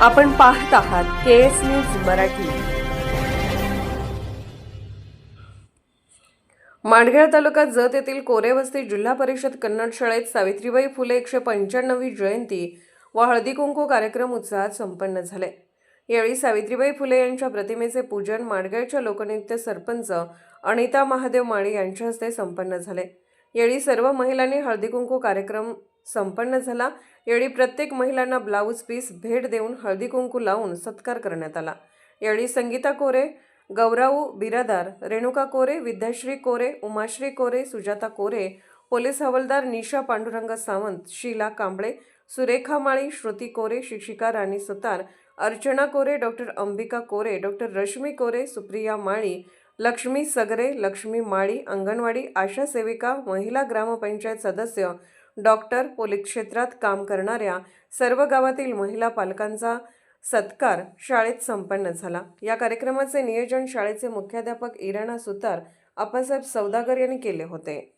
आपण पाहत आहात केएस न्यूज मराठी। माडगेळ तालुक्यात जत येथील कोरेवस्ती जिल्हा परिषद कन्नड शाळेत सावित्रीबाई फुले 195वी जयंती व हळदी कुंकू कार्यक्रम उत्साहात संपन्न झाले। यावेळी सावित्रीबाई फुले यांच्या प्रतिमेचे पूजन माडगेळच्या लोकनियुक्त सरपंच अनिता महादेव माळी यांच्या हस्ते संपन्न झाले। यावेळी सर्व महिलांनी हळदी कुंकू कार्यक्रम संपन्न झाला। यावेळी प्रत्येक महिलांना ब्लाउज पीस भेट देऊन हळदी कुंकू लावून सत्कार करण्यात आला। यावेळी संगीता कोरे, गौराऊ बिरादार, रेणुका कोरे, विद्याश्री कोरे, उमाश्री कोरे, सुजाता कोरे, पोलीस हवालदार निशा पांडुरंग सावंत, शीला कांबळे, सुरेखा माळी, श्रुती कोरे, शिक्षिका राणी सुतार, अर्चना कोरे, डॉक्टर अंबिका कोरे, डॉक्टर रश्मी कोरे, सुप्रिया माळी, लक्ष्मी सगरे, लक्ष्मी माळी, अंगणवाडी आशा सेविका, महिला ग्रामपंचायत सदस्य, डॉक्टर, पोलीस क्षेत्रात काम करणाऱ्या सर्व गावातील महिला पालकांचा सत्कार शाळेत संपन्न झाला। या कार्यक्रमाचे नियोजन शाळेचे मुख्याध्यापक इराणा सुतार, आप्पासाहेब सौदागर यांनी केले होते।